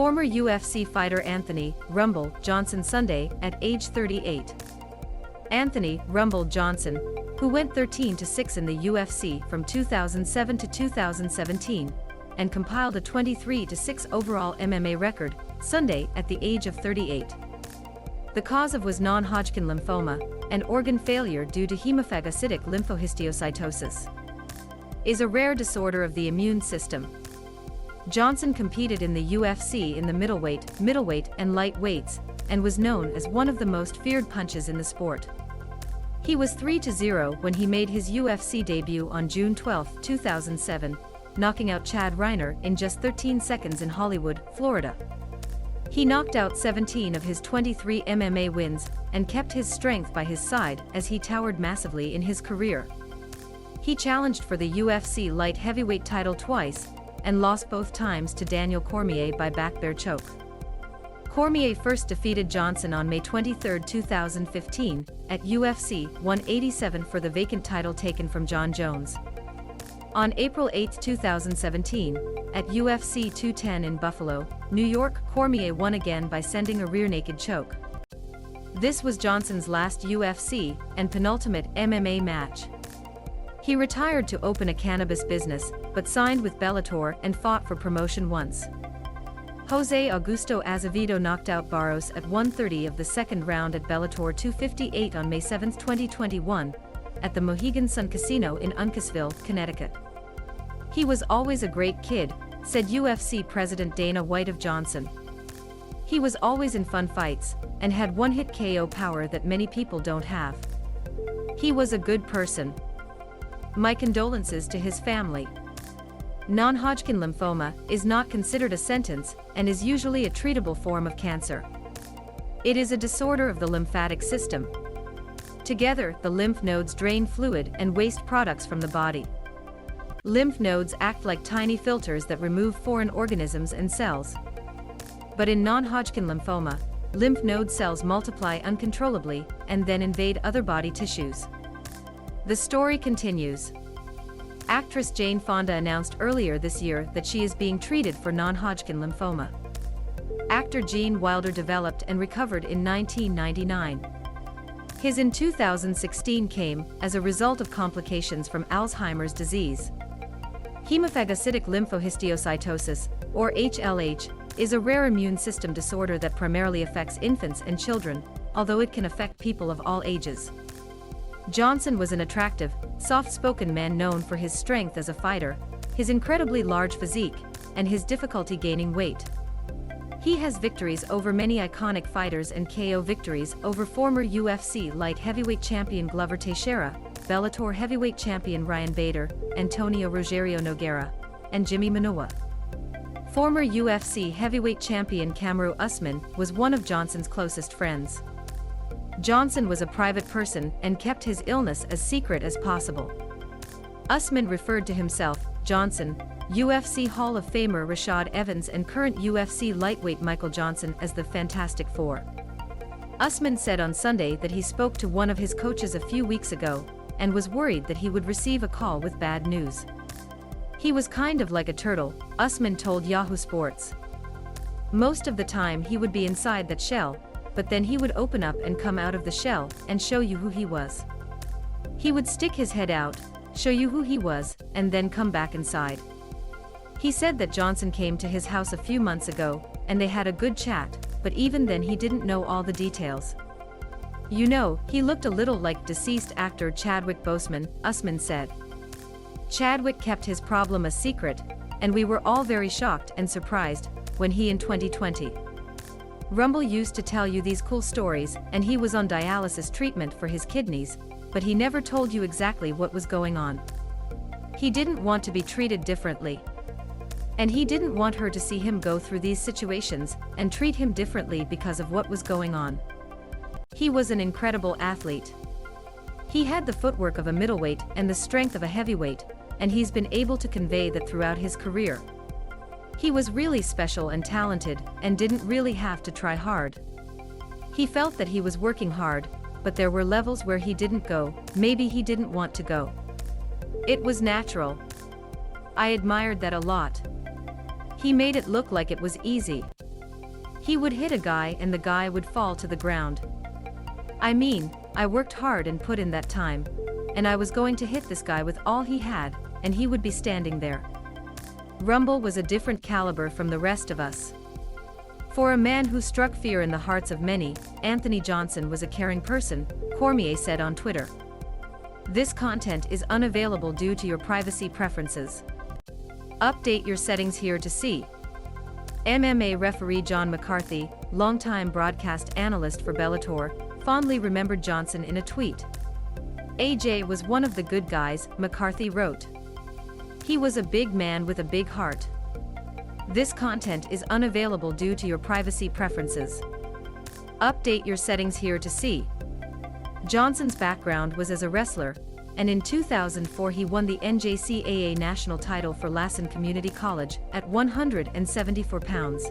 Former UFC fighter Anthony "Rumble" Johnson Sunday at age 38. Anthony "Rumble" Johnson, who went 13-6 in the UFC from 2007 to 2017, and compiled a 23-6 overall MMA record, Sunday at the age of 38. The cause of was non-Hodgkin lymphoma, an organ failure due to hemophagocytic lymphohistiocytosis. Is a rare disorder of the immune system. Johnson competed in the UFC in the middleweight and light weights, and was known as one of the most feared punches in the sport. He was 3-0 when he made his UFC debut on June 12, 2007, knocking out Chad Reiner in just 13 seconds in Hollywood, Florida. He knocked out 17 of his 23 MMA wins, and kept his strength by his side as he towered massively in his career. He challenged for the UFC light heavyweight title twice, and lost both times to Daniel Cormier by backbear choke. Cormier first defeated Johnson on May 23, 2015, at UFC 187 for the vacant title taken from Jon Jones. On April 8, 2017, at UFC 210 in Buffalo, New York, Cormier won again by sending a rear-naked choke. This was Johnson's last UFC and penultimate MMA match. He retired to open a cannabis business, but signed with Bellator and fought for promotion once. Jose Augusto Azevedo knocked out Barros at 1:30 of the second round at Bellator 258 on May 7, 2021, at the Mohegan Sun Casino in Uncasville, Connecticut. He was always a great kid, said UFC President Dana White of Johnson. He was always in fun fights, and had one-hit KO power that many people don't have. He was a good person. My condolences to his family. Non-Hodgkin lymphoma is not considered a sentence and is usually a treatable form of cancer. It is a disorder of the lymphatic system. Together, the lymph nodes drain fluid and waste products from the body. Lymph nodes act like tiny filters that remove foreign organisms and cells. But in non-Hodgkin lymphoma, lymph node cells multiply uncontrollably and then invade other body tissues. The story continues. Actress Jane Fonda announced earlier this year that she is being treated for non-Hodgkin lymphoma. Actor Gene Wilder developed and recovered in 1999. His in 2016 came as a result of complications from Alzheimer's disease. Hemophagocytic lymphohistiocytosis, or HLH, is a rare immune system disorder that primarily affects infants and children, although it can affect people of all ages. Johnson was an attractive, soft-spoken man known for his strength as a fighter, his incredibly large physique, and his difficulty gaining weight. He has victories over many iconic fighters and KO victories over former UFC light heavyweight champion Glover Teixeira, Bellator heavyweight champion Ryan Bader, Antonio Rogerio Nogueira, and Jimmy Manoa. Former UFC heavyweight champion Kamaru Usman was one of Johnson's closest friends. Johnson was a private person and kept his illness as secret as possible. Usman referred to himself, Johnson, UFC Hall of Famer Rashad Evans and current UFC lightweight Michael Johnson as the Fantastic Four. Usman said on Sunday that he spoke to one of his coaches a few weeks ago, and was worried that he would receive a call with bad news. He was kind of like a turtle, Usman told Yahoo Sports. Most of the time he would be inside that shell, but then he would open up and come out of the shell and show you who he was. He would stick his head out, show you who he was, and then come back inside. He said that Johnson came to his house a few months ago, and they had a good chat, but even then he didn't know all the details. You know, he looked a little like deceased actor Chadwick Boseman, Usman said. Chadwick kept his problem a secret, and we were all very shocked and surprised when he in 2020. Rumble used to tell you these cool stories, and he was on dialysis treatment for his kidneys, but he never told you exactly what was going on. He didn't want to be treated differently. And he didn't want her to see him go through these situations and treat him differently because of what was going on. He was an incredible athlete. He had the footwork of a middleweight and the strength of a heavyweight, and he's been able to convey that throughout his career. He was really special and talented, and didn't really have to try hard. He felt that he was working hard, but there were levels where he didn't go, maybe he didn't want to go. It was natural. I admired that a lot. He made it look like it was easy. He would hit a guy and the guy would fall to the ground. I mean, I worked hard and put in that time. And I was going to hit this guy with all he had, and he would be standing there. Rumble was a different caliber from the rest of us. For a man who struck fear in the hearts of many, Anthony Johnson was a caring person, Cormier said on Twitter. This content is unavailable due to your privacy preferences. Update your settings here to see. MMA referee John McCarthy, longtime broadcast analyst for Bellator, fondly remembered Johnson in a tweet. AJ was one of the good guys, McCarthy wrote. He was a big man with a big heart. This content is unavailable due to your privacy preferences. Update your settings here to see. Johnson's background was as a wrestler, and in 2004 he won the NJCAA national title for Lassen Community College at 174 pounds.